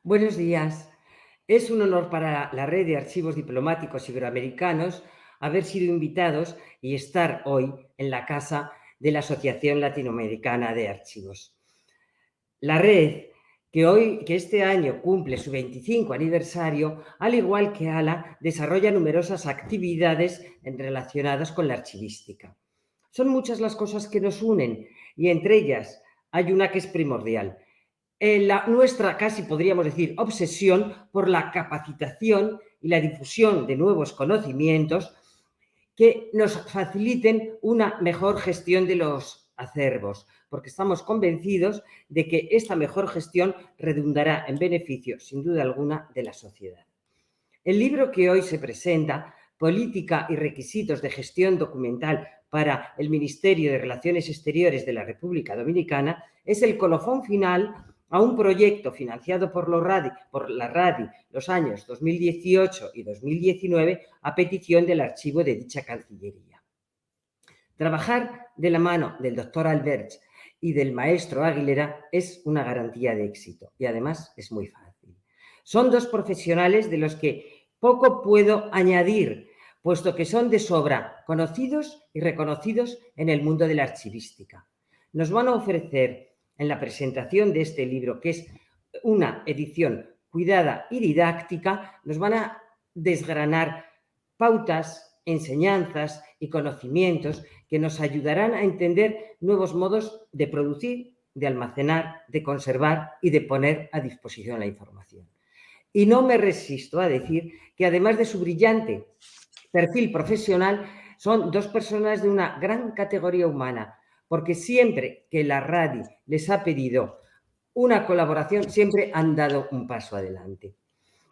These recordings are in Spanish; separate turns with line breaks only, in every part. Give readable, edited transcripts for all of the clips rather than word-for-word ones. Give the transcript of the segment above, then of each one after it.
Buenos días. Es un honor para la Red de Archivos Diplomáticos Iberoamericanos haber sido invitados y estar hoy en la casa de la Asociación Latinoamericana de Archivos. La red, que este año cumple su 25 aniversario, al igual que ALA, desarrolla numerosas actividades relacionadas con la archivística. Son muchas las cosas que nos unen y entre ellas hay una que es primordial. Nuestra, casi podríamos decir, obsesión por la capacitación y la difusión de nuevos conocimientos que nos faciliten una mejor gestión de los acervos, porque estamos convencidos de que esta mejor gestión redundará en beneficio, sin duda alguna, de la sociedad. El libro que hoy se presenta, Política y requisitos de gestión documental para el Ministerio de Relaciones Exteriores de la República Dominicana, es el colofón final a un proyecto financiado por la RADI los años 2018 y 2019 a petición del archivo de dicha Cancillería. Trabajar de la mano del doctor Alberch y del maestro Aguilera es una garantía de éxito y además es muy fácil. Son dos profesionales de los que poco puedo añadir, puesto que son de sobra conocidos y reconocidos en el mundo de la archivística. Nos van a ofrecer en la presentación de este libro, que es una edición cuidada y didáctica, nos van a desgranar pautas, enseñanzas y conocimientos que nos ayudarán a entender nuevos modos de producir, de almacenar, de conservar y de poner a disposición la información. Y no me resisto a decir que además de su brillante perfil profesional, son dos personas de una gran categoría humana, porque siempre que la RADI les ha pedido una colaboración, siempre han dado un paso adelante.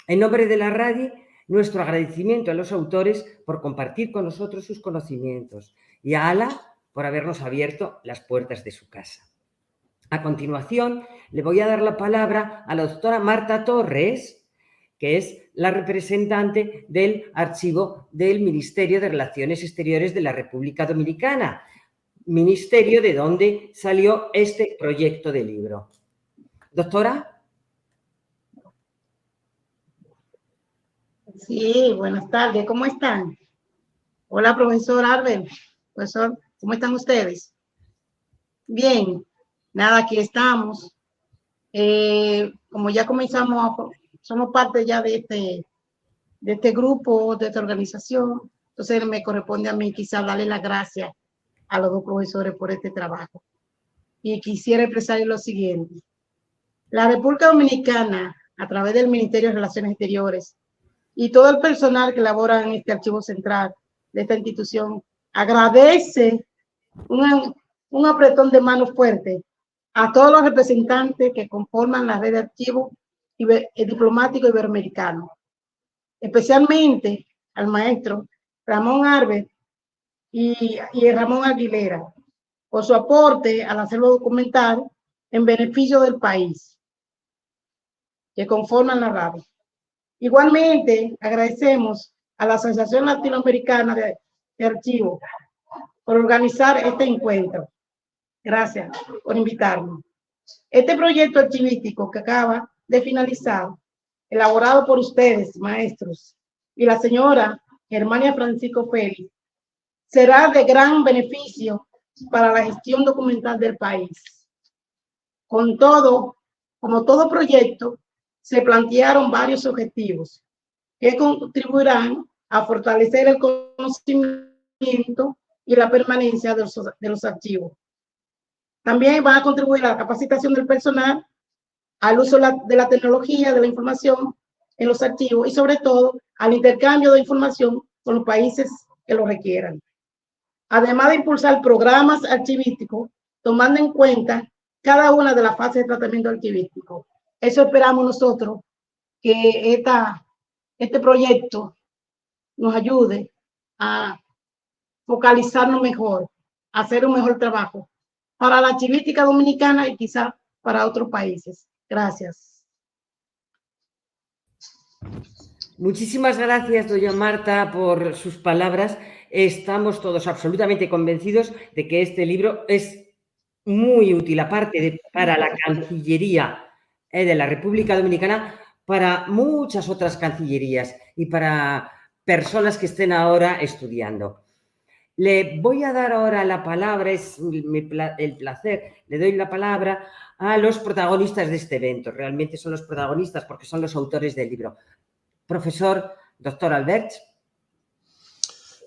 En nombre de la RADI, nuestro agradecimiento a los autores por compartir con nosotros sus conocimientos y a Ala por habernos abierto las puertas de su casa. A continuación, le voy a dar la palabra a la doctora Marta Torres, que es la representante del archivo del Ministerio de Relaciones Exteriores de la República Dominicana, ministerio de donde salió este proyecto de libro. Doctora.
Sí, buenas tardes, ¿cómo están? Hola, profesor Albert. Profesor, ¿cómo están ustedes? Bien, nada, aquí estamos. Como ya comenzamos, somos parte ya de este grupo, de esta organización, entonces me corresponde a mí quizás darle las gracias a los dos profesores por este trabajo. Y quisiera expresar lo siguiente. La República Dominicana, a través del Ministerio de Relaciones Exteriores, y todo el personal que labora en este archivo central de esta institución agradece un apretón de mano fuerte a todos los representantes que conforman la red de archivos diplomático iberoamericano, especialmente al maestro Ramón Arbet y Ramón Aguilera, por su aporte al acervo documental en beneficio del país que conforman la RADI. Igualmente, agradecemos a la Asociación Latinoamericana de Archivos por organizar este encuentro. Gracias por invitarnos. Este proyecto archivístico que acaba de finalizar, elaborado por ustedes, maestros, y la señora Germania Francisco Félix, será de gran beneficio para la gestión documental del país. Con todo, como todo proyecto, se plantearon varios objetivos que contribuirán a fortalecer el conocimiento y la permanencia de los archivos. También van a contribuir a la capacitación del personal, al uso de la tecnología de la información en los archivos y sobre todo al intercambio de información con los países que lo requieran. Además de impulsar programas archivísticos, tomando en cuenta cada una de las fases de tratamiento archivístico. Eso esperamos nosotros, que este proyecto nos ayude a focalizarnos mejor, a hacer un mejor trabajo para la archivística dominicana y quizá para otros países. Gracias.
Muchísimas gracias, doña Marta, por sus palabras. Estamos todos absolutamente convencidos de que este libro es muy útil, aparte para la Cancillería de la República Dominicana, para muchas otras cancillerías y para personas que estén ahora estudiando. Le voy a dar ahora la palabra, es el placer, le doy la palabra a los protagonistas de este evento. Realmente son los protagonistas porque son los autores del libro. Profesor, doctor Albert.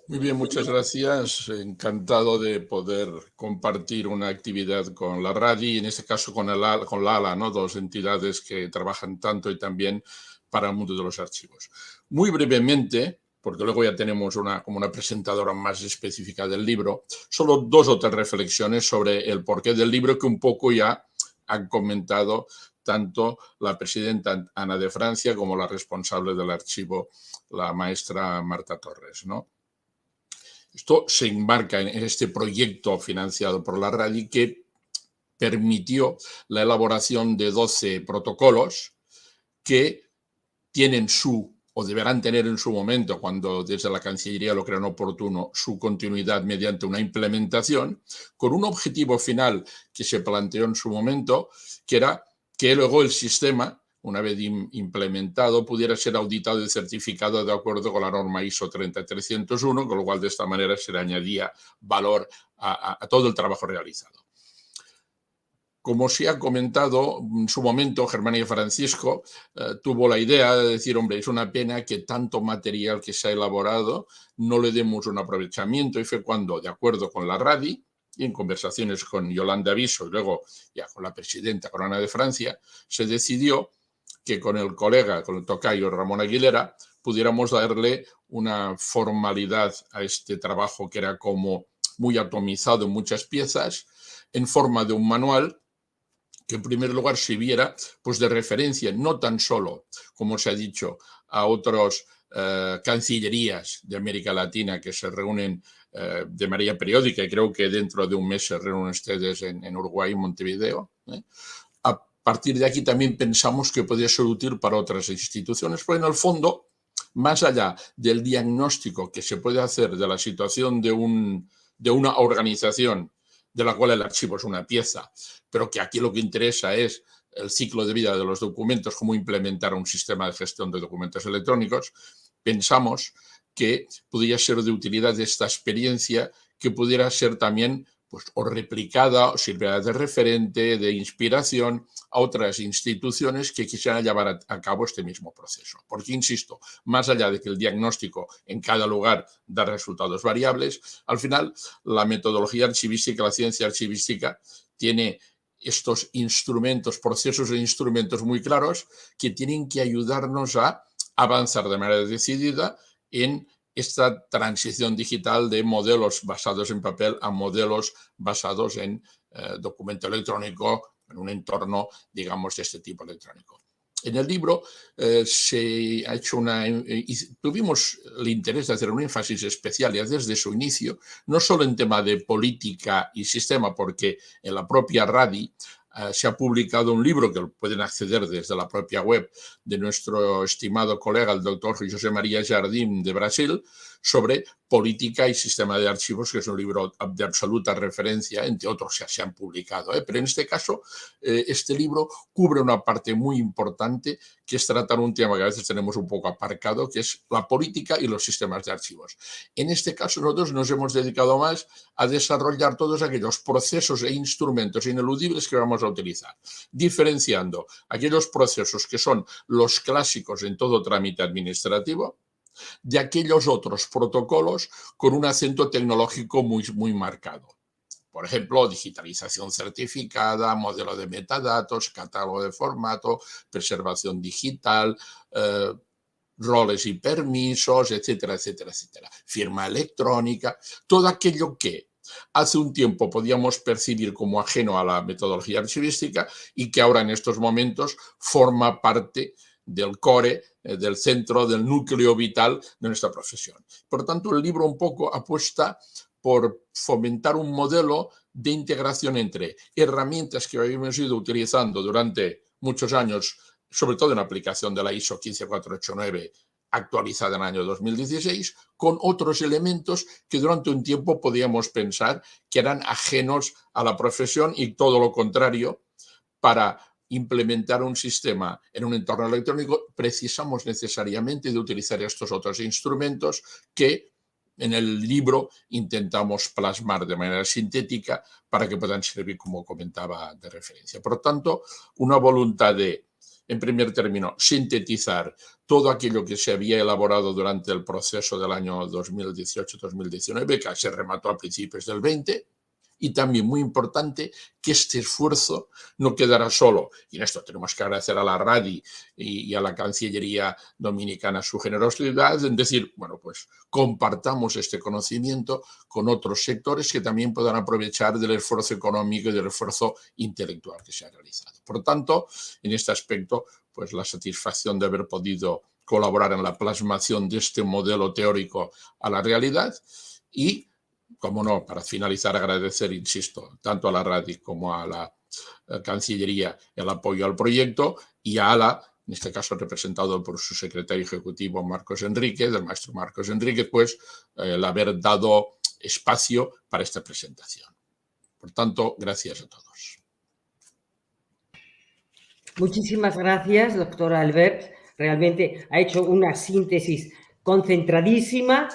Muy bien, muchas gracias. Encantado de poder compartir una actividad con la RADI, en este caso con la ALA, ¿no? Dos entidades que trabajan tanto y también para el mundo de los archivos. Muy brevemente, porque luego ya tenemos como una presentadora más específica del libro, solo 2 o 3 reflexiones sobre el porqué del libro que un poco ya han comentado tanto la presidenta Ana de Francia como la responsable del archivo, la maestra Marta Torres, ¿no? Esto se enmarca en este proyecto financiado por la RADI que permitió la elaboración de 12 protocolos que tienen o deberán tener en su momento, cuando desde la Cancillería lo crean oportuno, su continuidad mediante una implementación, con un objetivo final que se planteó en su momento, que era que luego el sistema, una vez implementado, pudiera ser auditado y certificado de acuerdo con la norma ISO 30301, con lo cual de esta manera se le añadía valor a todo el trabajo realizado. Como se ha comentado, en su momento Germania Francisco tuvo la idea de decir, hombre, es una pena que tanto material que se ha elaborado no le demos un aprovechamiento, y fue cuando, de acuerdo con la RADI, y en conversaciones con Yolanda Viso y luego ya con la presidenta, con Ana de Francia, se decidió que con el colega, con el tocayo Ramón Aguilera, pudiéramos darle una formalidad a este trabajo que era como muy atomizado en muchas piezas, en forma de un manual que en primer lugar sirviera pues, de referencia, no tan solo, como se ha dicho, a otros cancillerías de América Latina que se reúnen de manera periódica, y creo que dentro de un mes se reúnen ustedes en Uruguay, en Montevideo. A partir de aquí también pensamos que podría ser útil para otras instituciones, pero en el fondo, más allá del diagnóstico que se puede hacer de la situación de una organización de la cual el archivo es una pieza, pero que aquí lo que interesa es el ciclo de vida de los documentos, cómo implementar un sistema de gestión de documentos electrónicos, pensamos que podría ser de utilidad esta experiencia, que pudiera ser también pues, o replicada o sirviera de referente, de inspiración a otras instituciones que quisieran llevar a cabo este mismo proceso. Porque, insisto, más allá de que el diagnóstico en cada lugar da resultados variables, al final la metodología archivística, la ciencia archivística, tiene estos instrumentos, procesos e instrumentos muy claros que tienen que ayudarnos a avanzar de manera decidida en esta transición digital de modelos basados en papel a modelos basados en documento electrónico, en un entorno, digamos, de este tipo electrónico. En el libro se ha hecho tuvimos el interés de hacer un énfasis especial ya desde su inicio, no solo en tema de política y sistema, porque en la propia RADI se ha publicado un libro que pueden acceder desde la propia web de nuestro estimado colega, el doctor José María Jardim de Brasil, sobre política y sistema de archivos, que es un libro de absoluta referencia, entre otros se han publicado. Pero en este caso, este libro cubre una parte muy importante, que es tratar un tema que a veces tenemos un poco aparcado, que es la política y los sistemas de archivos. En este caso, nosotros nos hemos dedicado más a desarrollar todos aquellos procesos e instrumentos ineludibles que vamos a utilizar, diferenciando aquellos procesos que son los clásicos en todo trámite administrativo, de aquellos otros protocolos con un acento tecnológico muy, muy marcado. Por ejemplo, digitalización certificada, modelo de metadatos, catálogo de formato, preservación digital, roles y permisos, etcétera, etcétera, etcétera. Firma electrónica, todo aquello que hace un tiempo podíamos percibir como ajeno a la metodología archivística y que ahora en estos momentos forma parte del core, del centro, del núcleo vital de nuestra profesión. Por tanto, el libro un poco apuesta por fomentar un modelo de integración entre herramientas que habíamos ido utilizando durante muchos años, sobre todo en aplicación de la ISO 15489, actualizada en el año 2016, con otros elementos que durante un tiempo podíamos pensar que eran ajenos a la profesión y todo lo contrario. Para implementar un sistema en un entorno electrónico precisamos necesariamente de utilizar estos otros instrumentos que en el libro intentamos plasmar de manera sintética para que puedan servir, como comentaba, de referencia. Por lo tanto, una voluntad de, en primer término, sintetizar todo aquello que se había elaborado durante el proceso del año 2018-2019, que se remató a principios del 20, y también muy importante que este esfuerzo no quedará solo, y en esto tenemos que agradecer a la RADI y a la Cancillería Dominicana su generosidad, en decir, bueno, pues compartamos este conocimiento con otros sectores que también puedan aprovechar del esfuerzo económico y del esfuerzo intelectual que se ha realizado. Por tanto, en este aspecto, pues la satisfacción de haber podido colaborar en la plasmación de este modelo teórico a la realidad y, como no, para finalizar, agradecer, insisto, tanto a la RADI como a la Cancillería el apoyo al proyecto y a ALA, en este caso representado por su secretario ejecutivo Marcos Enríquez, el maestro Marcos Enríquez, pues el haber dado espacio para esta presentación. Por tanto, gracias a todos.
Muchísimas gracias, doctor Albert. Realmente ha hecho una síntesis concentradísima,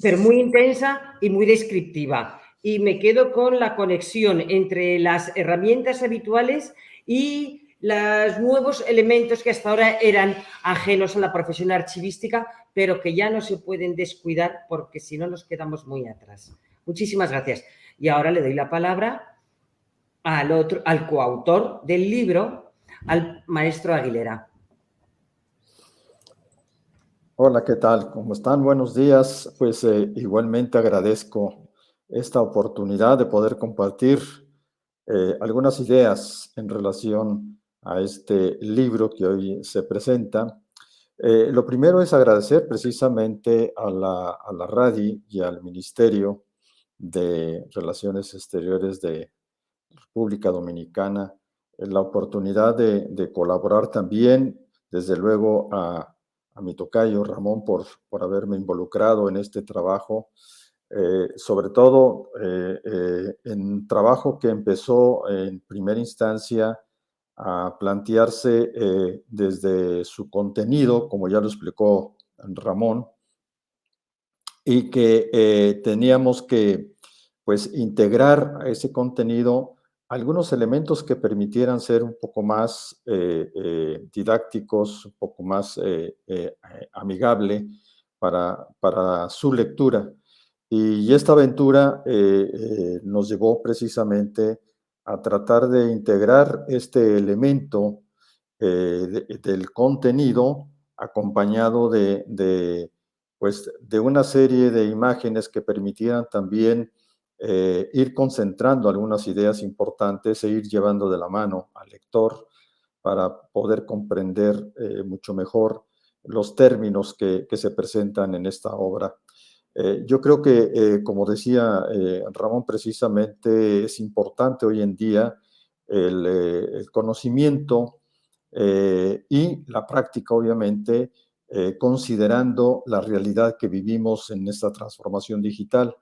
pero muy intensa y muy descriptiva. Y me quedo con la conexión entre las herramientas habituales y los nuevos elementos que hasta ahora eran ajenos a la profesión archivística, pero que ya no se pueden descuidar porque si no nos quedamos muy atrás. Muchísimas gracias. Y ahora le doy la palabra al coautor del libro, al maestro Aguilera.
Hola, ¿qué tal? ¿Cómo están? Buenos días. Pues igualmente agradezco esta oportunidad de poder compartir algunas ideas en relación a este libro que hoy se presenta. Lo primero es agradecer precisamente a la RADI y al Ministerio de Relaciones Exteriores de República Dominicana la oportunidad de colaborar también, desde luego, a mi tocayo Ramón por haberme involucrado en este trabajo, sobre todo en trabajo que empezó en primera instancia a plantearse desde su contenido, como ya lo explicó Ramón, y que teníamos que, pues, integrar a ese contenido algunos elementos que permitieran ser un poco más didácticos, un poco más amigable para su lectura. Y esta aventura nos llevó precisamente a tratar de integrar este elemento del contenido acompañado pues, de una serie de imágenes que permitieran también ir concentrando algunas ideas importantes e ir llevando de la mano al lector para poder comprender mucho mejor los términos que se presentan en esta obra. Yo creo que, como decía Ramón, precisamente es importante hoy en día el conocimiento y la práctica, obviamente, considerando la realidad que vivimos en esta transformación digital.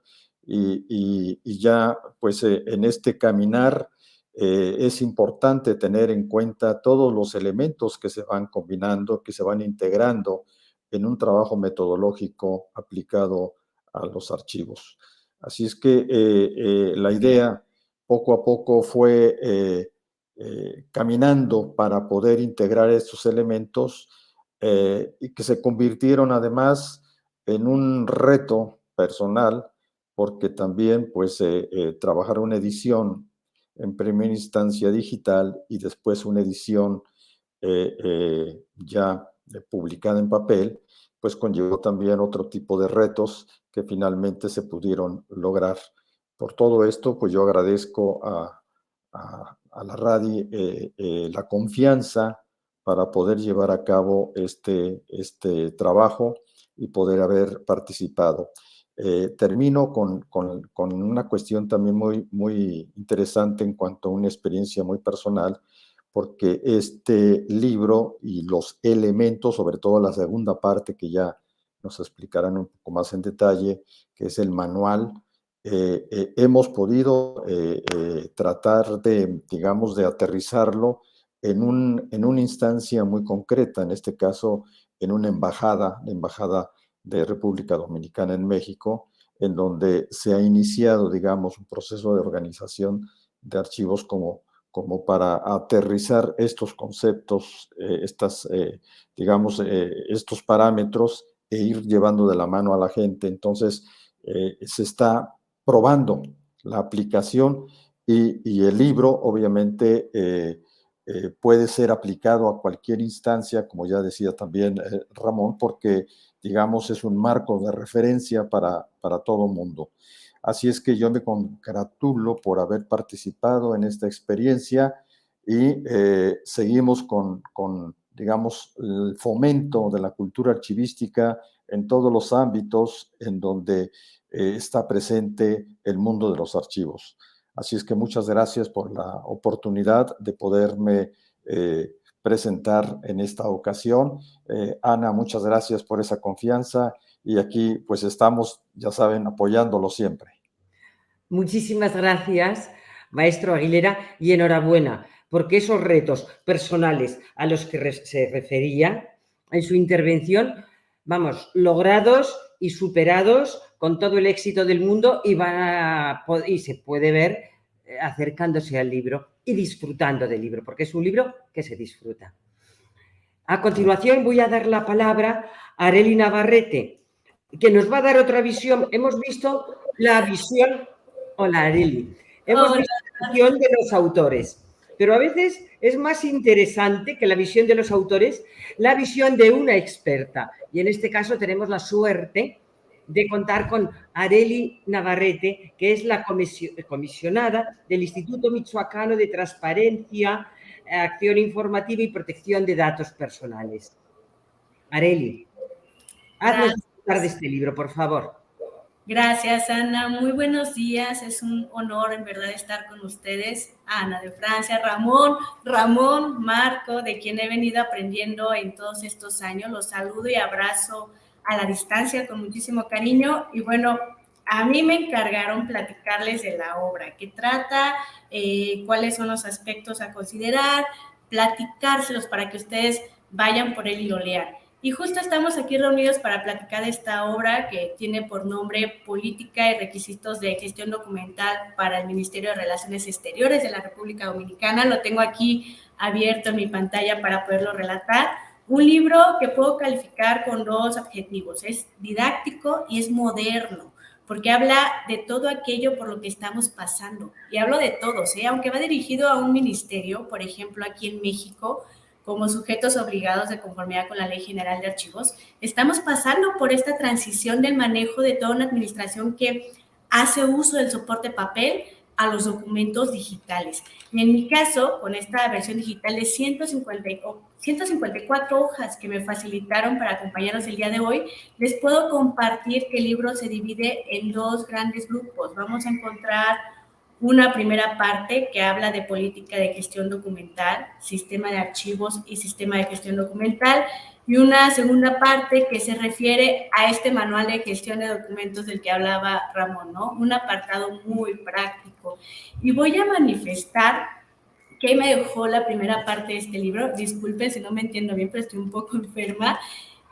Y ya, pues, en este caminar es importante tener en cuenta todos los elementos que se van combinando, que se van integrando en un trabajo metodológico aplicado a los archivos. Así es que la idea poco a poco fue caminando para poder integrar estos elementos y que se convirtieron además en un reto personal, porque también, pues, trabajar una edición en primera instancia digital y después una edición ya publicada en papel, pues conllevó también otro tipo de retos que finalmente se pudieron lograr. Por todo esto, pues yo agradezco a la RADI la confianza para poder llevar a cabo este trabajo y poder haber participado. Termino con una cuestión también muy interesante en cuanto a una experiencia muy personal, porque este libro y los elementos, sobre todo la segunda parte que ya nos explicarán un poco más en detalle, que es el manual, hemos podido tratar de, digamos, de aterrizarlo en una instancia muy concreta, en este caso en una embajada, la Embajada de República Dominicana en México, en donde se ha iniciado, digamos, un proceso de organización de archivos como para aterrizar estos conceptos, digamos, estos parámetros e ir llevando de la mano a la gente. Entonces, se está probando la aplicación y el libro, obviamente, puede ser aplicado a cualquier instancia, como ya decía también Ramón, porque, digamos, es un marco de referencia para todo mundo. Así es que yo me congratulo por haber participado en esta experiencia y seguimos digamos, el fomento de la cultura archivística en todos los ámbitos en donde está presente el mundo de los archivos. Así es que muchas gracias por la oportunidad de poderme presentar en esta ocasión. Ana, muchas gracias por esa confianza y aquí pues estamos, ya saben, apoyándolo siempre.
Muchísimas gracias, maestro Aguilera, y enhorabuena, porque esos retos personales a los que se refería en su intervención, vamos, logrados y superados con todo el éxito del mundo y se puede ver acercándose al libro y disfrutando del libro, porque es un libro que se disfruta. A continuación voy a dar la palabra a Areli Navarrete, que nos va a dar otra visión. Hemos visto la visión... Hola, Areli. Hemos visto la visión de los autores, pero a veces es más interesante que la visión de los autores, la visión de una experta. Y en este caso tenemos la suerte de contar con Arely Navarrete, que es la comisionada del Instituto Michoacano de Transparencia, Acción Informativa y Protección de Datos Personales. Arely, haznos disfrutar de este libro, por favor.
Gracias, Ana. Muy buenos días. Es un honor, en verdad, estar con ustedes. Ana de Francia, Ramón, Marco, de quien he venido aprendiendo en todos estos años. Los saludo y abrazo a la distancia con muchísimo cariño. Y bueno, a mí me encargaron platicarles de la obra, qué trata, cuáles son los aspectos a considerar, platicárselos para que ustedes vayan por él y lo lean. Y justo estamos aquí reunidos para platicar de esta obra que tiene por nombre Política y Requisitos de Gestión Documental para el Ministerio de Relaciones Exteriores de la República Dominicana. Lo tengo aquí abierto en mi pantalla para poderlo relatar. Un libro que puedo calificar con dos adjetivos. Es didáctico y es moderno, porque habla de todo aquello por lo que estamos pasando. Y hablo de todos, aunque va dirigido a un ministerio, por ejemplo, aquí en México, como sujetos obligados de conformidad con la Ley General de Archivos, estamos pasando por esta transición del manejo de toda una administración que hace uso del soporte papel a los documentos digitales. Y en mi caso, con esta versión digital de 154 hojas que me facilitaron para acompañarnos el día de hoy, les puedo compartir que el libro se divide en dos grandes grupos. Vamos a encontrar una primera parte que habla de política de gestión documental, sistema de archivos y sistema de gestión documental, y una segunda parte que se refiere a este manual de gestión de documentos del que hablaba Ramón, ¿no? Un apartado muy práctico. Y voy a manifestar qué me dejó la primera parte de este libro. Disculpen si no me entiendo bien, pero estoy un poco enferma.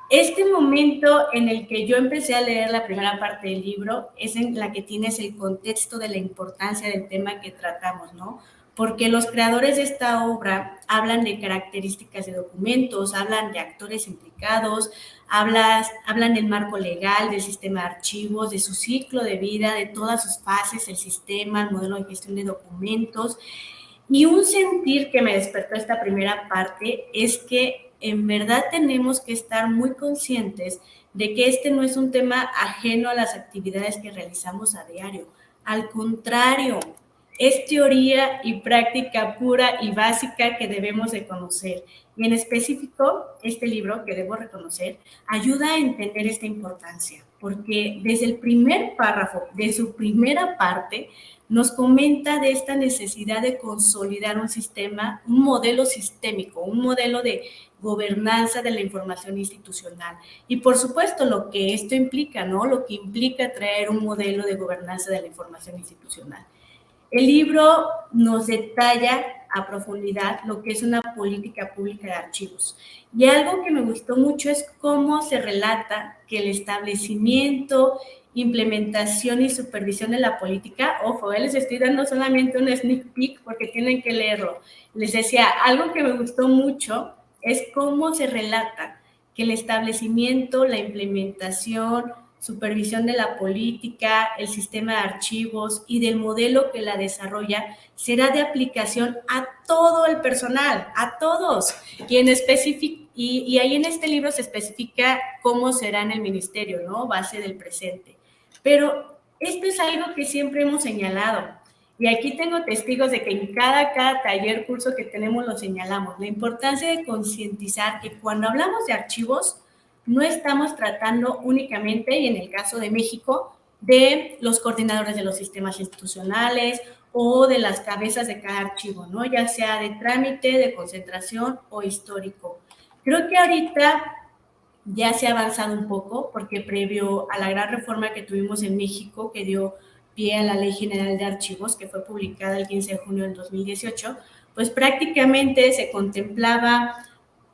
Este momento en el que yo empecé a leer la primera parte del libro es en la que tienes el contexto de la importancia del tema que tratamos, ¿no? Porque los creadores de esta obra hablan de características de documentos, hablan de actores implicados, hablan del marco legal, del sistema de archivos, de su ciclo de vida, de todas sus fases, el sistema, el modelo de gestión de documentos. Y un sentir que me despertó esta primera parte es que en verdad tenemos que estar muy conscientes de que este no es un tema ajeno a las actividades que realizamos a diario. Al contrario, es teoría y práctica pura y básica que debemos de conocer. Y en específico, este libro, que debo reconocer, ayuda a entender esta importancia, porque desde el primer párrafo de su primera parte nos comenta de esta necesidad de consolidar un sistema, un modelo sistémico, un modelo de gobernanza de la información institucional. Y por supuesto lo que esto implica, ¿no? Lo que implica traer un modelo de gobernanza de la información institucional. El libro nos detalla a profundidad lo que es una política pública de archivos. Y algo que me gustó mucho es cómo se relata que el establecimiento, implementación y supervisión de la política, ojo, les estoy dando solamente un sneak peek porque tienen que leerlo. Les decía, algo que me gustó mucho es cómo se relata que el establecimiento, la implementación, supervisión de la política, el sistema de archivos y del modelo que la desarrolla será de aplicación a todo el personal, a todos. Y ahí en este libro se especifica cómo será en el ministerio, ¿no? Base del presente. Pero esto es algo que siempre hemos señalado. Y aquí tengo testigos de que en cada taller, curso que tenemos lo señalamos. La importancia de concientizar que cuando hablamos de archivos, no estamos tratando únicamente, y en el caso de México, de los coordinadores de los sistemas institucionales o de las cabezas de cada archivo, ¿no? Ya sea de trámite, de concentración o histórico. Creo que ahorita ya se ha avanzado un poco, porque previo a la gran reforma que tuvimos en México, que dio pie a la Ley General de Archivos, que fue publicada el 15 de junio del 2018, pues prácticamente se contemplaba,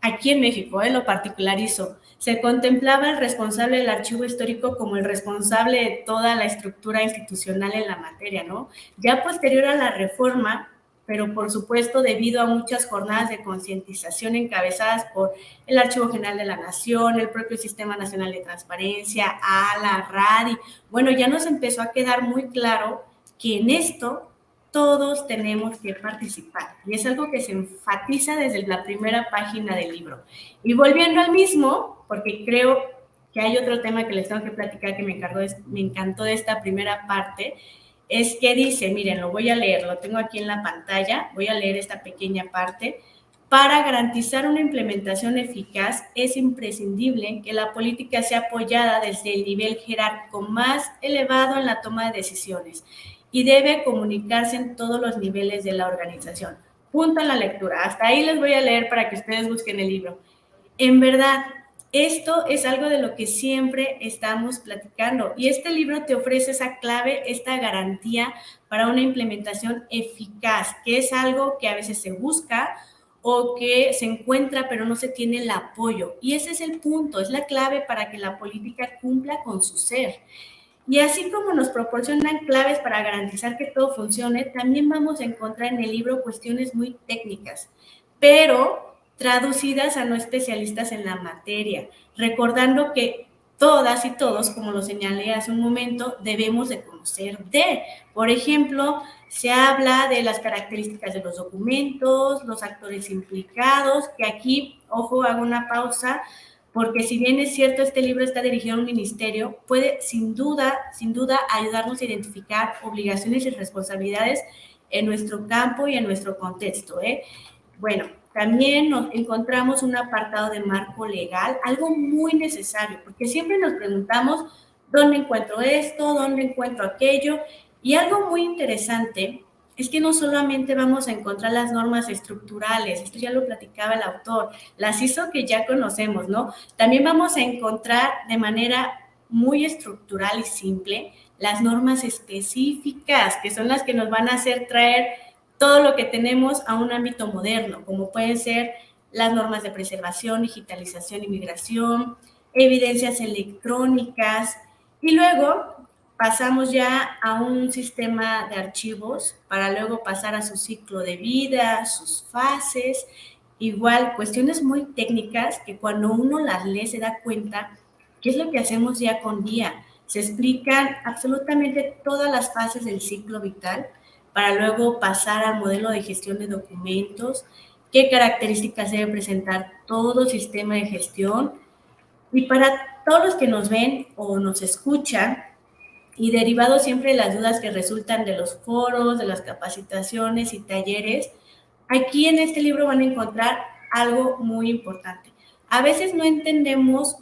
aquí en México, lo particularizo, se contemplaba el responsable del archivo histórico como el responsable de toda la estructura institucional en la materia, ¿no? Ya posterior a la reforma, pero por supuesto debido a muchas jornadas de concientización encabezadas por el Archivo General de la Nación, el propio Sistema Nacional de Transparencia, ALA, RADI, bueno, ya nos empezó a quedar muy claro que en esto todos tenemos que participar, y es algo que se enfatiza desde la primera página del libro. Y volviendo al mismo, porque creo que hay otro tema que les tengo que platicar que me encantó de esta primera parte, es que dice, miren, lo voy a leer, lo tengo aquí en la pantalla, voy a leer esta pequeña parte. Para garantizar una implementación eficaz, es imprescindible que la política sea apoyada desde el nivel jerárquico más elevado en la toma de decisiones y debe comunicarse en todos los niveles de la organización. Punto en la lectura. Hasta ahí les voy a leer para que ustedes busquen el libro. En verdad, esto es algo de lo que siempre estamos platicando y este libro te ofrece esa clave, esta garantía para una implementación eficaz, que es algo que a veces se busca o que se encuentra pero no se tiene el apoyo. Y ese es el punto, es la clave para que la política cumpla con su ser. Y así como nos proporcionan claves para garantizar que todo funcione, también vamos a encontrar en el libro cuestiones muy técnicas, pero traducidas a no especialistas en la materia, recordando que todas y todos, como lo señalé hace un momento, debemos de conocer de. Por ejemplo, se habla de las características de los documentos, los actores implicados, que aquí, ojo, hago una pausa, porque si bien es cierto, este libro está dirigido a un ministerio, puede sin duda ayudarnos a identificar obligaciones y responsabilidades en nuestro campo y en nuestro contexto, ¿eh? Bueno, también nos encontramos un apartado de marco legal, algo muy necesario, porque siempre nos preguntamos dónde encuentro esto, dónde encuentro aquello, y algo muy interesante es que no solamente vamos a encontrar las normas estructurales, esto ya lo platicaba el autor, las ISO que ya conocemos, ¿no? También vamos a encontrar de manera muy estructural y simple las normas específicas, que son las que nos van a hacer traer todo lo que tenemos a un ámbito moderno, como pueden ser las normas de preservación, digitalización y migración, evidencias electrónicas, y luego pasamos ya a un sistema de archivos para luego pasar a su ciclo de vida, sus fases, igual cuestiones muy técnicas que cuando uno las lee se da cuenta qué es lo que hacemos día con día. Se explican absolutamente todas las fases del ciclo vital para luego pasar al modelo de gestión de documentos, qué características debe presentar todo sistema de gestión. Y para todos los que nos ven o nos escuchan, y derivado siempre de las dudas que resultan de los foros, de las capacitaciones y talleres, aquí en este libro van a encontrar algo muy importante. A veces no entendemos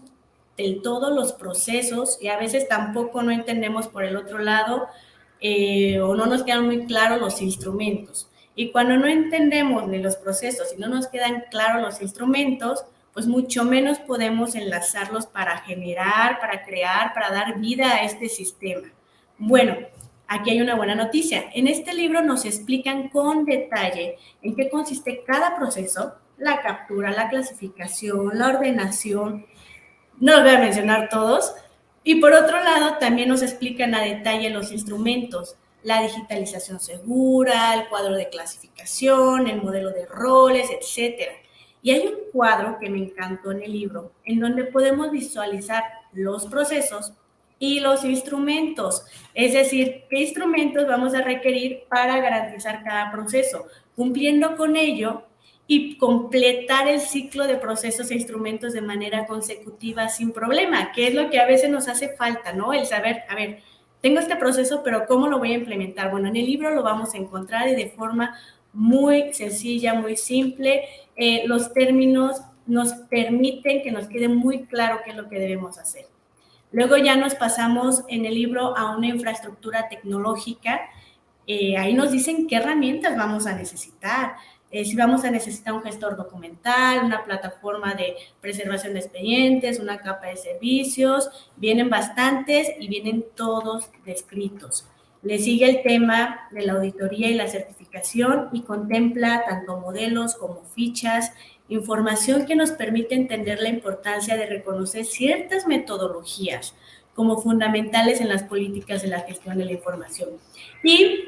del todo los procesos y a veces tampoco no entendemos por el otro lado o no nos quedan muy claros los instrumentos. Y cuando no entendemos ni los procesos y no nos quedan claros los instrumentos, pues mucho menos podemos enlazarlos para generar, para crear, para dar vida a este sistema. Bueno, aquí hay una buena noticia. En este libro nos explican con detalle en qué consiste cada proceso, la captura, la clasificación, la ordenación. No los voy a mencionar todos. Y por otro lado, también nos explican a detalle los instrumentos, la digitalización segura, el cuadro de clasificación, el modelo de roles, etc. Y hay un cuadro que me encantó en el libro, en donde podemos visualizar los procesos y los instrumentos, es decir, qué instrumentos vamos a requerir para garantizar cada proceso, cumpliendo con ello y completar el ciclo de procesos e instrumentos de manera consecutiva sin problema, que es lo que a veces nos hace falta, ¿no? El saber, a ver, tengo este proceso, pero ¿cómo lo voy a implementar? Bueno, en el libro lo vamos a encontrar y de forma muy sencilla, muy simple. Los términos nos permiten que nos quede muy claro qué es lo que debemos hacer. Luego ya nos pasamos en el libro a una infraestructura tecnológica. Ahí nos dicen qué herramientas vamos a necesitar. Si vamos a necesitar un gestor documental, una plataforma de preservación de expedientes, una capa de servicios, vienen bastantes y vienen todos descritos. Le sigue el tema de la auditoría y la certificación y contempla tanto modelos como fichas, información que nos permite entender la importancia de reconocer ciertas metodologías como fundamentales en las políticas de la gestión de la información. Y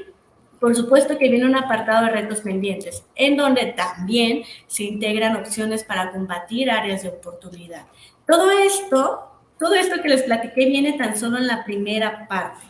por supuesto que viene un apartado de retos pendientes, en donde también se integran opciones para combatir áreas de oportunidad. Todo esto que les platiqué viene tan solo en la primera parte.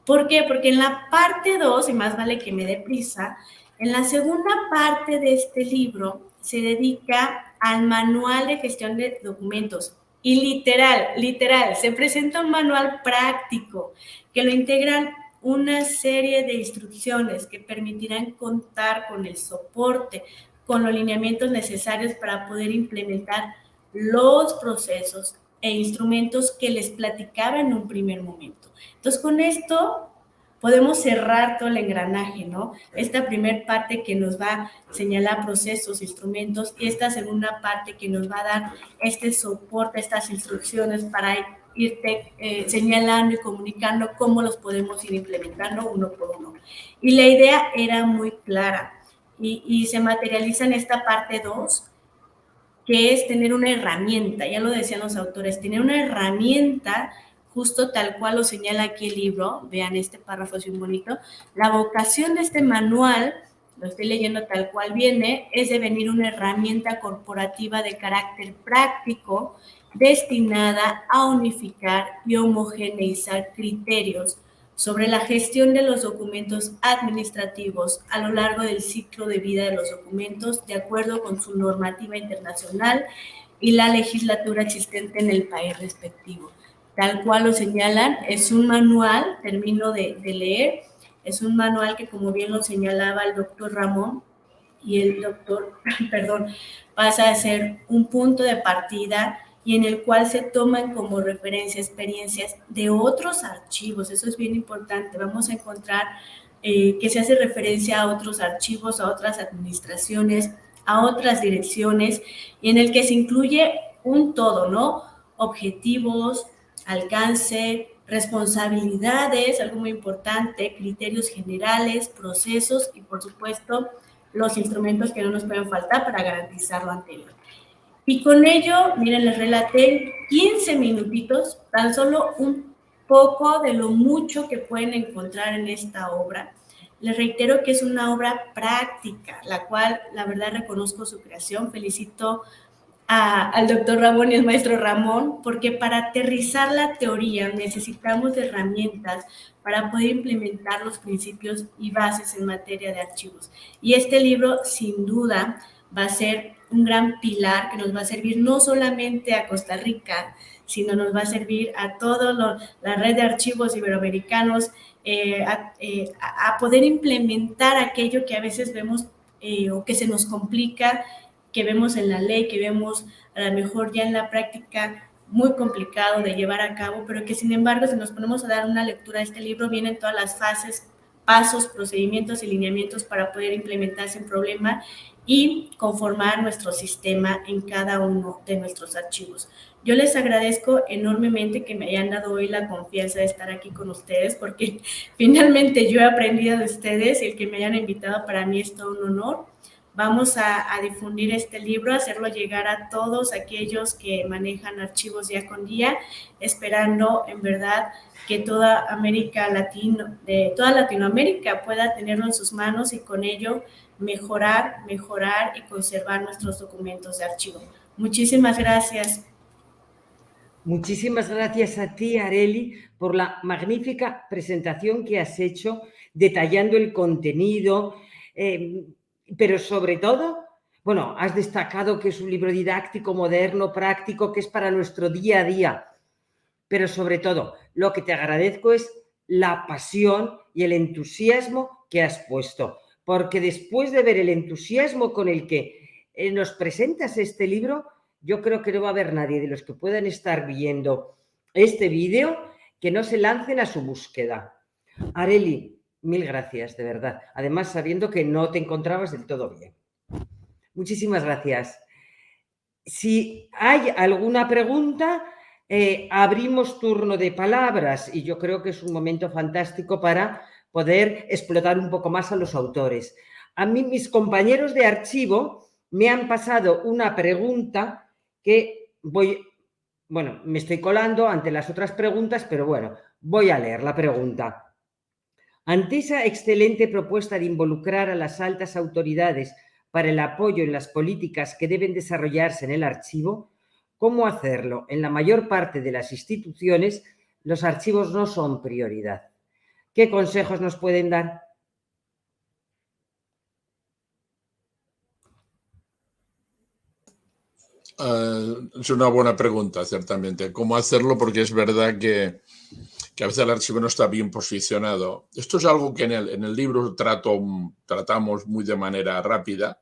¿Por qué? Porque en la parte 2, y más vale que me dé prisa, en la segunda parte de este libro se dedica al manual de gestión de documentos. Y literal, se presenta un manual práctico que lo integran una serie de instrucciones que permitirán contar con el soporte, con los lineamientos necesarios para poder implementar los procesos e instrumentos que les platicaba en un primer momento. Entonces, con esto podemos cerrar todo el engranaje, ¿no? Esta primera parte que nos va a señalar procesos, instrumentos, y esta segunda parte que nos va a dar este soporte, estas instrucciones para irte señalando y comunicando cómo los podemos ir implementando uno por uno. Y la idea era muy clara y se materializa en esta parte 2, que es tener una herramienta, ya lo decían los autores, tener una herramienta justo tal cual lo señala aquí el libro. Vean, este párrafo es muy bonito. La vocación de este manual, lo estoy leyendo tal cual viene, es devenir una herramienta corporativa de carácter práctico destinada a unificar y homogeneizar criterios sobre la gestión de los documentos administrativos a lo largo del ciclo de vida de los documentos, de acuerdo con su normativa internacional y la legislatura existente en el país respectivo. Tal cual lo señalan, es un manual, termino de leer, es un manual que, como bien lo señalaba el doctor Ramón y el doctor, perdón, pasa a ser un punto de partida y en el cual se toman como referencia experiencias de otros archivos. Eso es bien importante. Vamos a encontrar que se hace referencia a otros archivos, a otras administraciones, a otras direcciones, y en el que se incluye un todo, ¿no? Objetivos, alcance, responsabilidades, algo muy importante, criterios generales, procesos y, por supuesto, los instrumentos que no nos pueden faltar para garantizar lo anterior. Y con ello, miren, les relaté 15 minutitos, tan solo un poco de lo mucho que pueden encontrar en esta obra. Les reitero que es una obra práctica, la cual, la verdad, reconozco su creación. Felicito al doctor Ramón y al maestro Ramón, porque para aterrizar la teoría necesitamos de herramientas para poder implementar los principios y bases en materia de archivos. Y este libro, sin duda, va a ser un gran pilar que nos va a servir no solamente a Costa Rica, sino nos va a servir a toda la red de archivos iberoamericanos, a poder implementar aquello que a veces vemos o que se nos complica, que vemos en la ley, que vemos a lo mejor ya en la práctica muy complicado de llevar a cabo, pero que sin embargo, si nos ponemos a dar una lectura a este libro, vienen todas las fases, pasos, procedimientos y lineamientos para poder implementar sin problema y conformar nuestro sistema en cada uno de nuestros archivos. Yo les agradezco enormemente que me hayan dado hoy la confianza de estar aquí con ustedes, porque finalmente yo he aprendido de ustedes y el que me hayan invitado para mí es todo un honor. Vamos a difundir este libro, hacerlo llegar a todos aquellos que manejan archivos día con día, esperando en verdad que toda toda Latinoamérica pueda tenerlo en sus manos y con ello mejorar y conservar nuestros documentos de archivo. Muchísimas gracias.
Muchísimas gracias a ti, Areli, por la magnífica presentación que has hecho, detallando el contenido, pero sobre todo, bueno, has destacado que es un libro didáctico, moderno, práctico, que es para nuestro día a día, pero sobre todo, lo que te agradezco es la pasión y el entusiasmo que has puesto, porque después de ver el entusiasmo con el que nos presentas este libro, yo creo que no va a haber nadie de los que puedan estar viendo este vídeo que no se lancen a su búsqueda. Areli, mil gracias, de verdad. Además, sabiendo que no te encontrabas del todo bien. Muchísimas gracias. Si hay alguna pregunta, abrimos turno de palabras y yo creo que es un momento fantástico para poder explotar un poco más a los autores. A mí, mis compañeros de archivo me han pasado una pregunta que me estoy colando ante las otras preguntas, pero bueno, voy a leer la pregunta. Ante esa excelente propuesta de involucrar a las altas autoridades para el apoyo en las políticas que deben desarrollarse en el archivo, ¿cómo hacerlo? En la mayor parte de las instituciones, los archivos no son prioridad. ¿Qué consejos nos pueden dar?
Es una buena pregunta, ciertamente. ¿Cómo hacerlo? Porque es verdad que a veces el archivo no está bien posicionado. Esto es algo que en el libro tratamos muy de manera rápida,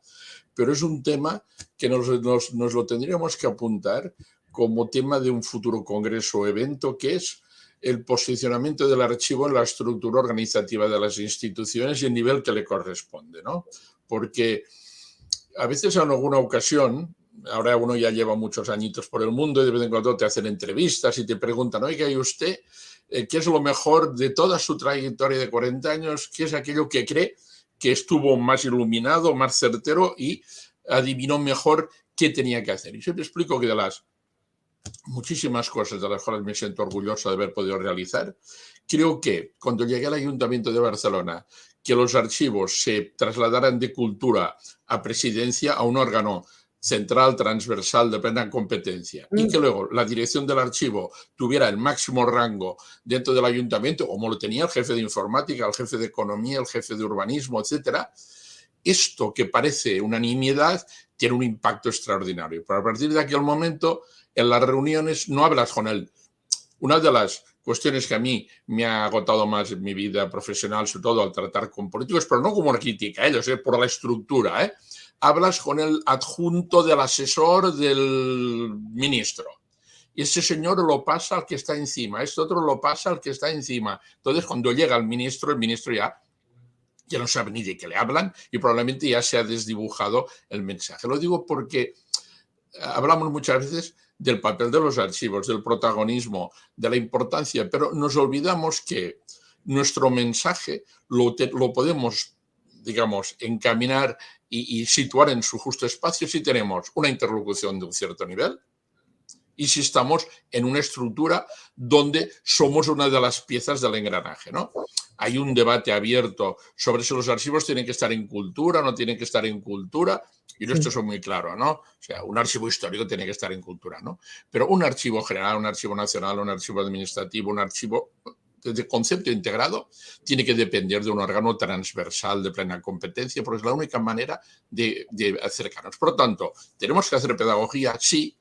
pero es un tema que nos lo tendríamos que apuntar como tema de un futuro congreso o evento, que es el posicionamiento del archivo en la estructura organizativa de las instituciones y el nivel que le corresponde, ¿no? Porque a veces en alguna ocasión, ahora uno ya lleva muchos añitos por el mundo y de vez en cuando te hacen entrevistas y te preguntan, oiga, ¿y usted qué es lo mejor de toda su trayectoria de 40 años? ¿Qué es aquello que cree que estuvo más iluminado, más certero y adivinó mejor qué tenía que hacer? Y siempre explico que de las muchísimas cosas de las cuales me siento orgulloso de haber podido realizar, creo que cuando llegué al Ayuntamiento de Barcelona, que los archivos se trasladaran de cultura a presidencia, a un órgano central, transversal, de plena competencia, y que luego la dirección del archivo tuviera el máximo rango dentro del ayuntamiento, como lo tenía el jefe de informática, el jefe de economía, el jefe de urbanismo, etcétera. Esto que parece una nimiedad tiene un impacto extraordinario. Pero a partir de aquel momento, en las reuniones no hablas con él. Una de las cuestiones que a mí me ha agotado más en mi vida profesional, sobre todo al tratar con políticos, pero no como una crítica a ellos, por la estructura, hablas con el adjunto del asesor del ministro. Y ese señor lo pasa al que está encima, este otro lo pasa al que está encima. Entonces, cuando llega el ministro ya no sabe ni de qué le hablan y probablemente ya se ha desdibujado el mensaje. Lo digo porque hablamos muchas veces del papel de los archivos, del protagonismo, de la importancia, pero nos olvidamos que nuestro mensaje lo podemos, digamos, encaminar y situar en su justo espacio si tenemos una interlocución de un cierto nivel y si estamos en una estructura donde somos una de las piezas del engranaje, ¿no? Hay un debate abierto sobre si los archivos tienen que estar en cultura o no tienen que estar en cultura, y esto es muy claro, ¿no? O sea, un archivo histórico tiene que estar en cultura, ¿no? Pero un archivo general, un archivo nacional, un archivo administrativo, un archivo de concepto integrado, tiene que depender de un órgano transversal de plena competencia, porque es la única manera de acercarnos. Por lo tanto, tenemos que hacer pedagogía, sí,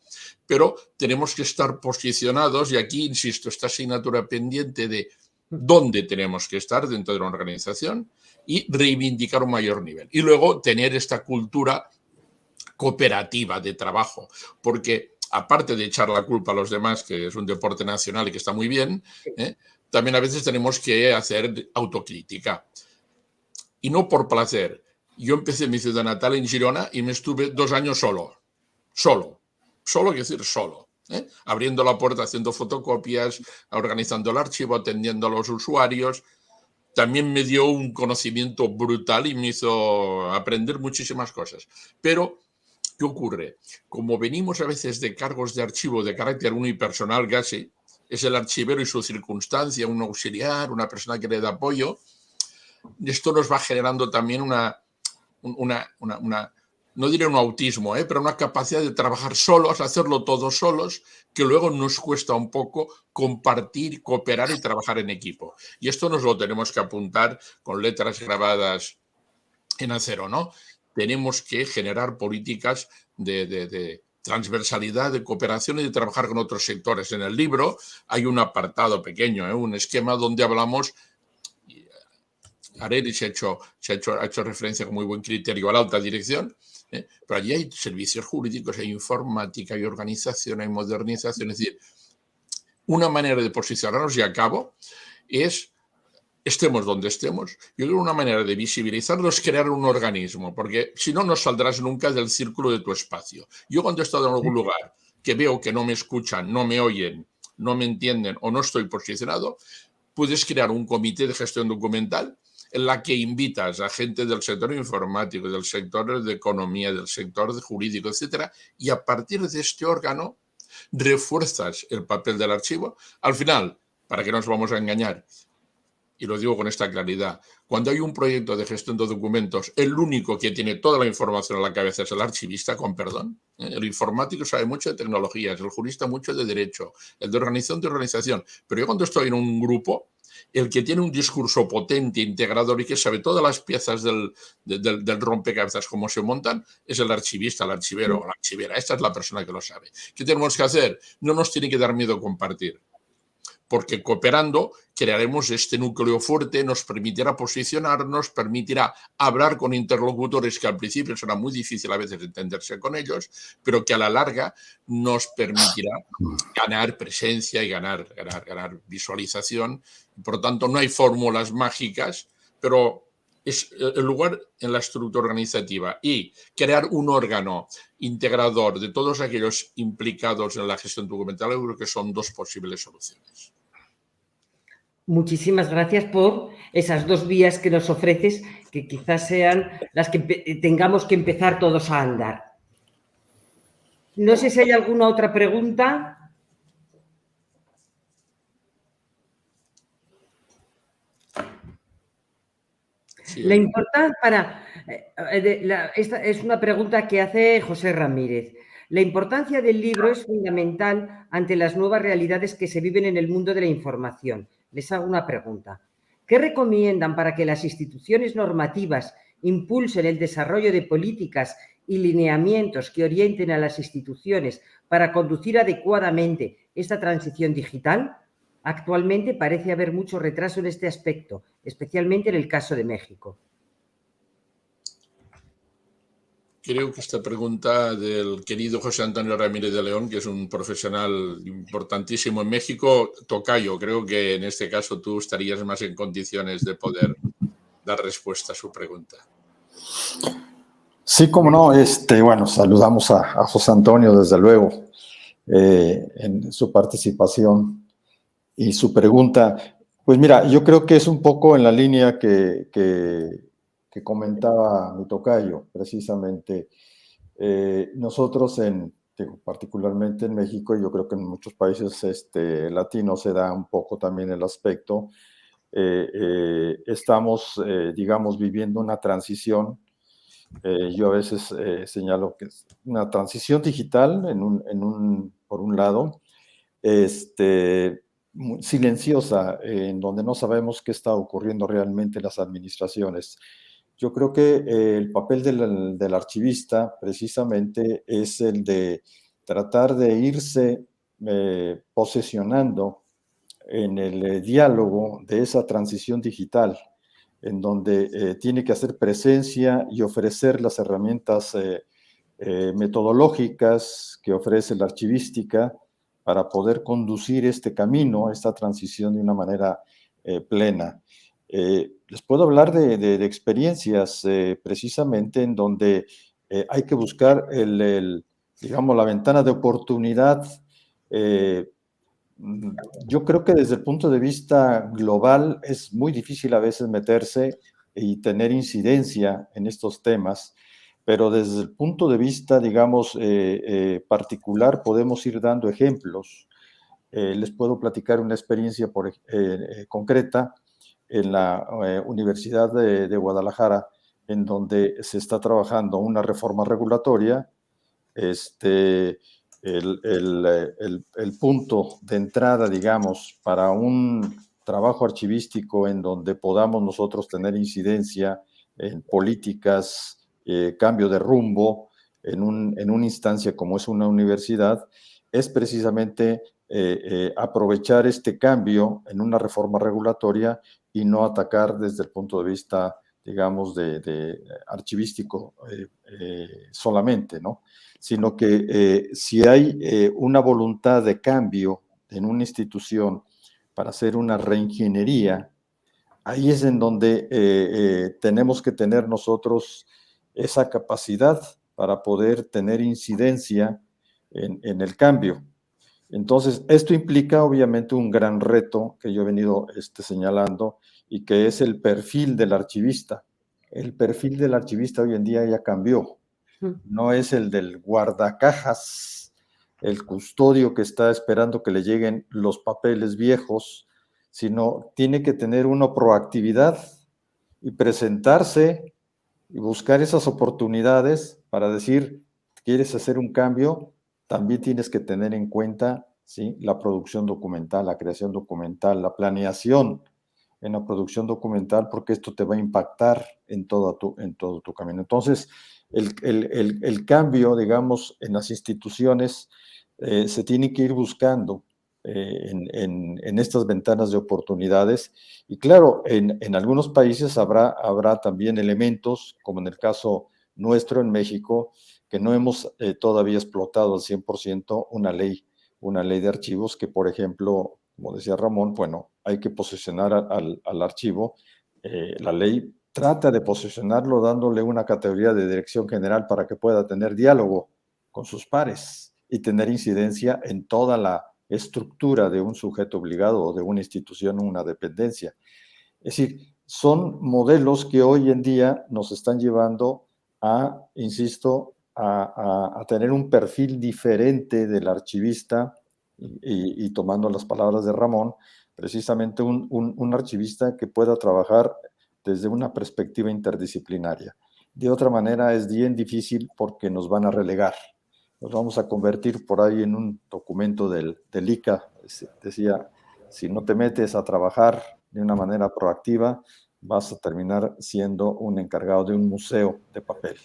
pero tenemos que estar posicionados, y aquí, insisto, esta asignatura pendiente de dónde tenemos que estar dentro de una organización y reivindicar un mayor nivel. Y luego tener esta cultura cooperativa de trabajo, porque aparte de echar la culpa a los demás, que es un deporte nacional y que está muy bien, también a veces tenemos que hacer autocrítica. Y no por placer. Yo empecé mi ciudad natal en Girona y me estuve 2 años solo, quiero decir solo, abriendo la puerta, haciendo fotocopias, organizando el archivo, atendiendo a los usuarios. También me dio un conocimiento brutal y me hizo aprender muchísimas cosas. Pero, ¿qué ocurre? Como venimos a veces de cargos de archivo de carácter unipersonal casi, es el archivero y su circunstancia, un auxiliar, una persona que le da apoyo, esto nos va generando también no diré un autismo, pero una capacidad de trabajar solos, hacerlo todos solos, que luego nos cuesta un poco compartir, cooperar y trabajar en equipo. Y esto nos lo tenemos que apuntar con letras grabadas en acero, ¿no? Tenemos que generar políticas de transversalidad, de cooperación y de trabajar con otros sectores. En el libro hay un apartado pequeño, un esquema donde hablamos. Areli ha hecho referencia con muy buen criterio a la alta dirección, pero allí hay servicios jurídicos, hay informática, hay organización, hay modernización. Es decir, una manera de posicionarnos, y acabo, es estemos donde estemos. Yo creo que una manera de visibilizarlo es crear un organismo, porque si no, no saldrás nunca del círculo de tu espacio. Yo cuando he estado en algún lugar que veo que no me escuchan, no me oyen, no me entienden o no estoy posicionado, puedes crear un comité de gestión documental en la que invitas a gente del sector informático, del sector de economía, del sector jurídico, etcétera, y a partir de este órgano refuerzas el papel del archivo. Al final, ¿para qué nos vamos a engañar? Y lo digo con esta claridad, cuando hay un proyecto de gestión de documentos, el único que tiene toda la información en la cabeza es el archivista, con perdón. El informático sabe mucho de tecnologías, el jurista mucho de derecho, el de organización, pero yo cuando estoy en un grupo, El que tiene un discurso potente, integrador y que sabe todas las piezas del rompecabezas, cómo se montan, es el archivista, el archivero o la archivera. Esta es la persona que lo sabe. ¿Qué tenemos que hacer? No nos tiene que dar miedo compartir, porque cooperando crearemos este núcleo fuerte, nos permitirá posicionarnos, permitirá hablar con interlocutores que al principio será muy difícil a veces entenderse con ellos, pero que a la larga nos permitirá ganar presencia y ganar visualización. Por lo tanto, no hay fórmulas mágicas, pero es el lugar en la estructura organizativa y crear un órgano integrador de todos aquellos implicados en la gestión documental. Yo creo que son dos posibles soluciones.
Muchísimas gracias por esas dos vías que nos ofreces, que quizás sean las que tengamos que empezar todos a andar. No sé si hay alguna otra pregunta.
Sí,
La importancia esta es una pregunta que hace José Ramírez. La importancia del libro es fundamental ante las nuevas realidades que se viven en el mundo de la información. Les hago una pregunta. ¿Qué recomiendan para que las instituciones normativas impulsen el desarrollo de políticas y lineamientos que orienten a las instituciones para conducir adecuadamente esta transición digital? Actualmente parece haber mucho retraso en este aspecto, especialmente en el caso de México.
Creo que esta pregunta del querido José Antonio Ramírez de León, que es un profesional importantísimo en México, tocayo, creo que en este caso tú estarías más en condiciones de poder dar respuesta a su pregunta.
Sí, cómo no. Bueno, saludamos a José Antonio, desde luego, en su participación y su pregunta. Pues mira, yo creo que es un poco en la línea que comentaba mi tocayo, precisamente. Nosotros, particularmente en México, y yo creo que en muchos países latinos se da un poco también el aspecto, estamos, digamos, viviendo una transición. Yo a veces señalo que es una transición digital, por un lado, muy silenciosa, en donde no sabemos qué está ocurriendo realmente en las administraciones. Yo creo que el papel del archivista precisamente es el de tratar de irse posesionando en el diálogo de esa transición digital, en donde tiene que hacer presencia y ofrecer las herramientas metodológicas que ofrece la archivística para poder conducir este camino, esta transición de una manera plena. Les puedo hablar de experiencias precisamente en donde hay que buscar digamos, la ventana de oportunidad. Yo creo que desde el punto de vista global es muy difícil a veces meterse y tener incidencia en estos temas, pero desde el punto de vista, digamos, particular, podemos ir dando ejemplos. Les puedo platicar una experiencia concreta en la Universidad de Guadalajara, en donde se está trabajando una reforma regulatoria. El punto de entrada, digamos, para un trabajo archivístico en donde podamos nosotros tener incidencia en políticas, cambio de rumbo, en una instancia como es una universidad, es precisamente aprovechar este cambio en una reforma regulatoria y no atacar desde el punto de vista, digamos, de archivístico solamente, ¿no? Sino que si hay una voluntad de cambio en una institución para hacer una reingeniería, ahí es en donde tenemos que tener nosotros esa capacidad para poder tener incidencia en el cambio. Entonces, esto implica obviamente un gran reto que yo he venido señalando y que es el perfil del archivista. El perfil del archivista hoy en día ya cambió. No es el del guardacajas, el custodio que está esperando que le lleguen los papeles viejos, sino tiene que tener una proactividad y presentarse y buscar esas oportunidades para decir, ¿quieres hacer un cambio? También tienes que tener en cuenta, ¿sí?, la producción documental, la creación documental, la planeación en la producción documental, porque esto te va a impactar en todo tu camino. Entonces, el cambio, digamos, en las instituciones se tiene que ir buscando en estas ventanas de oportunidades. Y claro, en algunos países habrá también elementos, como en el caso nuestro en México, que no hemos todavía explotado al 100% una ley de archivos que, por ejemplo, como decía Ramón, bueno, hay que posicionar al archivo. La ley trata de posicionarlo dándole una categoría de dirección general para que pueda tener diálogo con sus pares y tener incidencia en toda la estructura de un sujeto obligado o de una institución o una dependencia. Es decir, son modelos que hoy en día nos están llevando a, insisto, a tener un perfil diferente del archivista y tomando las palabras de Ramón, precisamente un archivista que pueda trabajar desde una perspectiva interdisciplinaria. De otra manera es bien difícil porque nos van a relegar. Nos vamos a convertir por ahí en un documento del ICA, decía, si no te metes a trabajar de una manera proactiva, vas a terminar siendo un encargado de un museo de papel.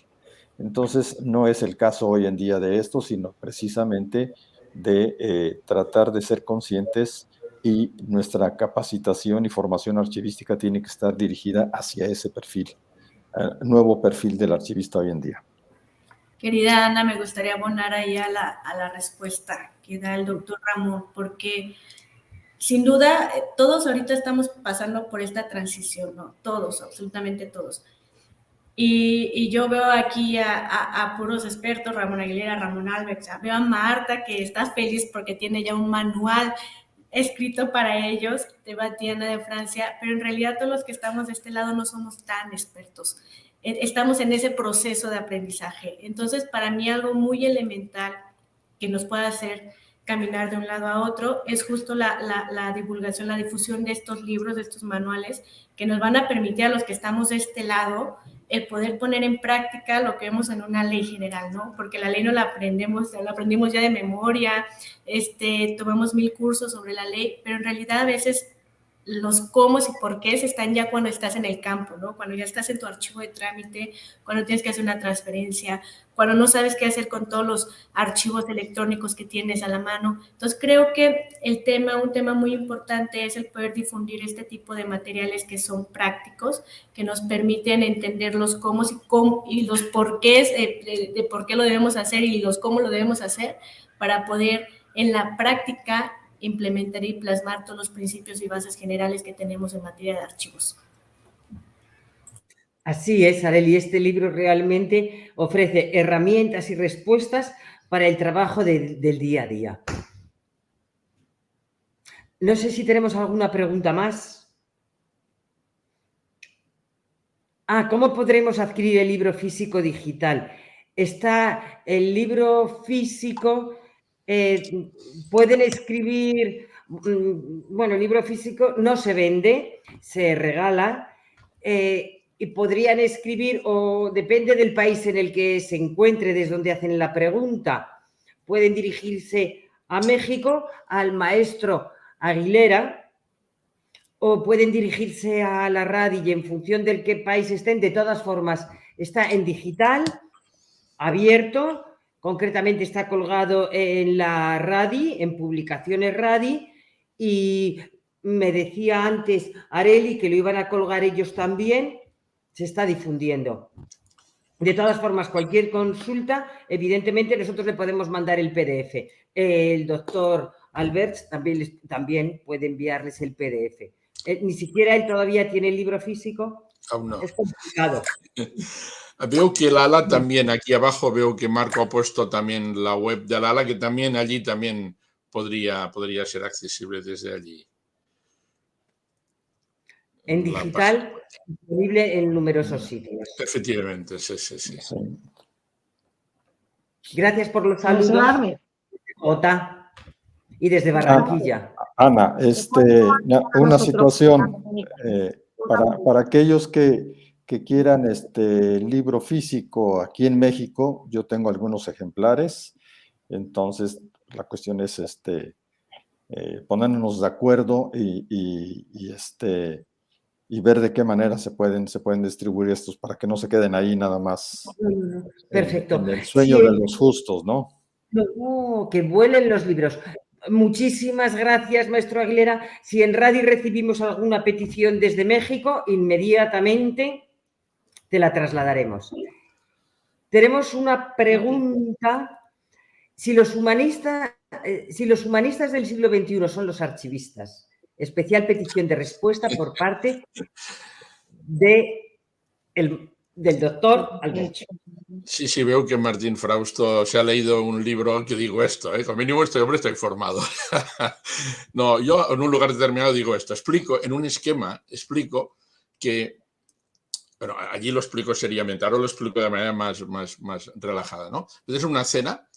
Entonces, no es el caso hoy en día de esto, sino precisamente de tratar de ser conscientes y nuestra capacitación y formación archivística tiene que estar dirigida hacia ese perfil, nuevo perfil del archivista hoy en día.
Querida Ana, me gustaría abonar ahí a la respuesta que da el doctor Ramón, porque sin duda todos ahorita estamos pasando por esta transición, ¿no? Todos, absolutamente todos. Y yo veo aquí a puros expertos, Ramón Aguilera, Ramón Alves, veo a Marta que está feliz porque tiene ya un manual escrito para ellos, de Batiana de Francia, pero en realidad todos los que estamos de este lado no somos tan expertos. Estamos en ese proceso de aprendizaje. Entonces, para mí algo muy elemental que nos puede hacer caminar de un lado a otro es justo la divulgación, la difusión de estos libros, de estos manuales, que nos van a permitir a los que estamos de este lado el poder poner en práctica lo que vemos en una ley general, ¿no? Porque la ley no la aprendemos ya de memoria, tomamos 1000 cursos sobre la ley, pero en realidad a veces los cómo y por qué están ya cuando estás en el campo, ¿no? Cuando ya estás en tu archivo de trámite, cuando tienes que hacer una transferencia, cuando no sabes qué hacer con todos los archivos electrónicos que tienes a la mano. Entonces creo que un tema muy importante es el poder difundir este tipo de materiales que son prácticos, que nos permiten entender los cómo y los porqués de por qué lo debemos hacer y los cómo lo debemos hacer para poder en la práctica implementar y plasmar todos los principios y bases generales que tenemos en materia de archivos.
Así es, Arely, este libro realmente ofrece herramientas y respuestas para el trabajo del día a día. No sé si tenemos alguna pregunta más. ¿Cómo podremos adquirir el libro físico digital? Está el libro físico, pueden escribir, bueno, el libro físico no se vende, se regala, y podrían escribir, o depende del país en el que se encuentre, desde donde hacen la pregunta, pueden dirigirse a México, al maestro Aguilera, o pueden dirigirse a la RADI y en función del qué país estén, de todas formas, está en digital, abierto, concretamente está colgado en la RADI, en Publicaciones RADI, y me decía antes Arely que lo iban a colgar ellos también, se está difundiendo. De todas formas, cualquier consulta, evidentemente nosotros le podemos mandar el PDF. El doctor Alberts también puede enviarles el PDF. Ni siquiera él todavía tiene el libro físico.
Aún no.
Es complicado.
Veo que el ALA también, aquí abajo veo que Marco ha puesto también la web del ALA, que también allí también podría ser accesible desde allí.
En digital, disponible en numerosos sitios.
Efectivamente, sí.
Gracias por los saludos. Jota. Y desde Barranquilla.
Ana, una situación para aquellos que quieran libro físico aquí en México, yo tengo algunos ejemplares, entonces la cuestión es ponernos de acuerdo y y ver de qué manera se pueden distribuir estos para que no se queden ahí nada más
Perfecto.
en el sueño
Sí,
de los justos, ¿no?
no, que vuelen los libros. Muchísimas gracias, maestro Aguilera. Si en Radi recibimos alguna petición desde México, inmediatamente te la trasladaremos. Tenemos una pregunta. Si los humanistas del siglo XXI son los archivistas, especial petición de respuesta por parte del doctor Alberto.
Sí, veo que Martín Frausto se ha leído un libro que digo esto, con mínimo este hombre está informado. No, yo en un lugar determinado digo esto, en un esquema explico que, bueno, allí lo explico seriamente, ahora lo explico de manera más relajada, ¿no? Entonces, en una cena,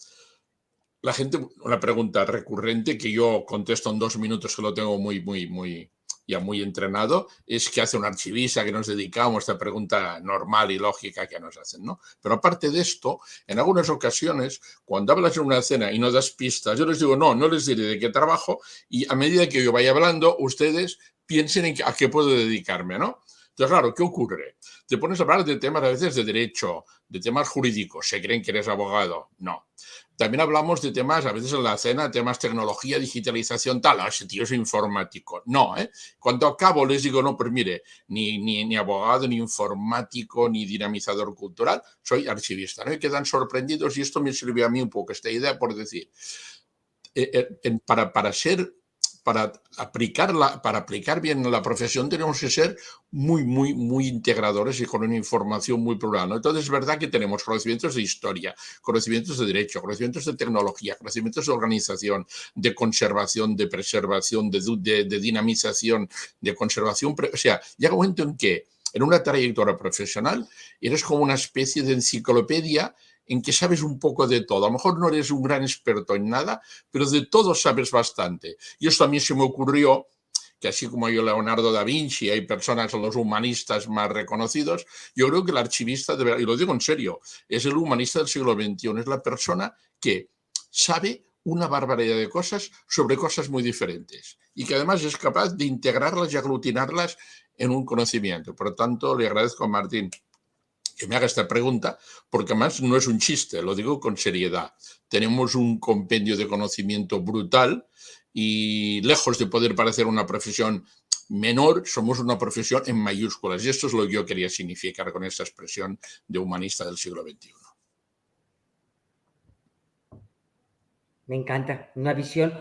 la gente, una pregunta recurrente que yo contesto en 2 minutos, que lo tengo ya muy entrenado, es ¿qué hace un archivista? ¿A qué nos dedicamos? Esta pregunta normal y lógica que nos hacen, ¿no? Pero aparte de esto, en algunas ocasiones, cuando hablas en una cena y no das pistas, yo les digo, no les diré de qué trabajo, y a medida que yo vaya hablando, ustedes piensen en a qué puedo dedicarme, ¿no? Entonces, claro, ¿qué ocurre? Te pones a hablar de temas a veces de derecho, de temas jurídicos, se creen que eres abogado, no. También hablamos de temas, a veces en la cena, temas tecnología, digitalización, tal, ese tío es informático. No, Cuando acabo les digo, no, pues mire, ni abogado, ni informático, ni dinamizador cultural, soy archivista, ¿no? Y quedan sorprendidos y esto me sirvió a mí un poco, esta idea por decir, para aplicar bien la profesión tenemos que ser muy integradores y con una información muy plural, ¿no? Entonces es verdad que tenemos conocimientos de historia, conocimientos de derecho, conocimientos de tecnología, conocimientos de organización, de conservación, de preservación, de dinamización, de conservación. O sea, llega un momento en que en una trayectoria profesional eres como una especie de enciclopedia en que sabes un poco de todo. A lo mejor no eres un gran experto en nada, pero de todo sabes bastante. Y esto a mí se me ocurrió que así como yo, Leonardo da Vinci, hay personas, los humanistas más reconocidos, yo creo que el archivista, y lo digo en serio, es el humanista del siglo XXI, es la persona que sabe una barbaridad de cosas sobre cosas muy diferentes y que además es capaz de integrarlas y aglutinarlas en un conocimiento. Por lo tanto, le agradezco a Martín que me haga esta pregunta, porque además no es un chiste, lo digo con seriedad. Tenemos un compendio de conocimiento brutal y lejos de poder parecer una profesión menor, somos una profesión en mayúsculas. Y esto es lo que yo quería significar con esta expresión de humanista del siglo XXI.
Me encanta, una visión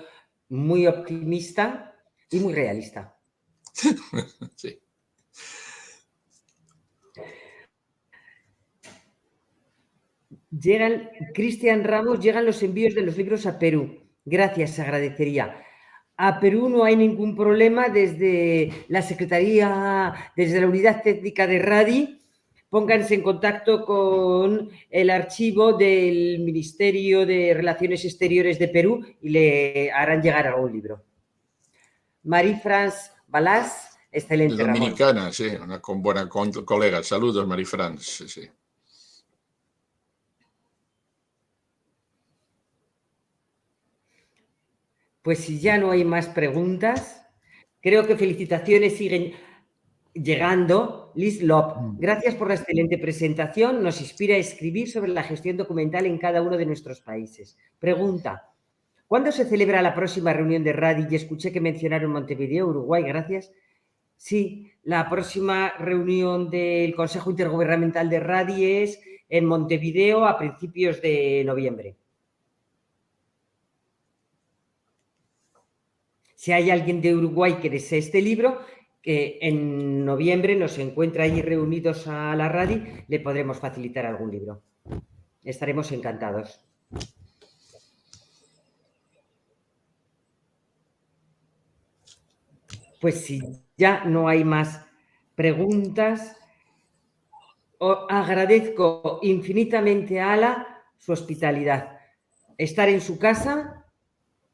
muy optimista y muy realista.
Sí.
Cristian Ramos, llegan los envíos de los libros a Perú. Gracias, se agradecería. A Perú no hay ningún problema desde la Secretaría, desde la Unidad Técnica de Radi. Pónganse en contacto con el archivo del Ministerio de Relaciones Exteriores de Perú y le harán llegar algún libro. Marie-France Balás, excelente,
Dominicana,
Ramón.
sí, una buena colega. Saludos, Marie-France, sí.
Pues si ya no hay más preguntas, creo que felicitaciones siguen llegando. Liz Lop, gracias por la excelente presentación. Nos inspira a escribir sobre la gestión documental en cada uno de nuestros países. Pregunta, ¿cuándo se celebra la próxima reunión de Radi? Y escuché que mencionaron Montevideo, Uruguay, gracias. Sí, la próxima reunión del Consejo Intergubernamental de Radi es en Montevideo a principios de noviembre. Si hay alguien de Uruguay que desee este libro, que en noviembre nos encuentra allí reunidos a la Radi, le podremos facilitar algún libro. Estaremos encantados. Pues si ya no hay más preguntas, agradezco infinitamente a Ala su hospitalidad. Estar en su casa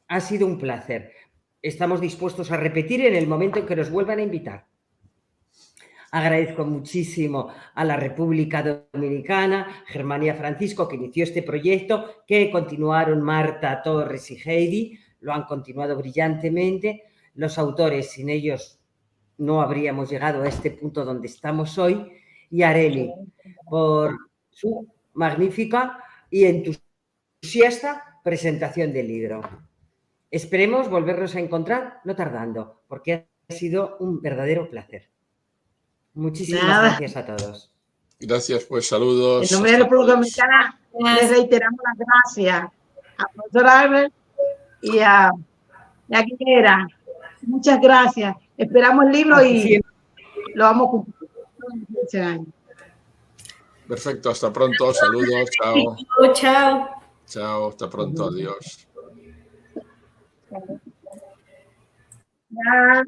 ha sido un placer. Estamos dispuestos a repetir en el momento en que nos vuelvan a invitar. Agradezco muchísimo a la República Dominicana, Germania Francisco, que inició este proyecto, que continuaron Marta Torres y Heidi, lo han continuado brillantemente. Los autores, sin ellos no habríamos llegado a este punto donde estamos hoy, y a Areli por su magnífica y entusiasta presentación del libro. Esperemos volvernos a encontrar no tardando, porque ha sido un verdadero placer. Muchísimas gracias a todos.
Gracias, pues saludos.
En nombre de la República Dominicana, les reiteramos las gracias al profesor Albert y a Guilera. Muchas gracias. Esperamos el libro y lo vamos a cumplir.
Perfecto, hasta pronto, saludos, chao.
Chao.
Chao, hasta pronto, adiós.
Ya.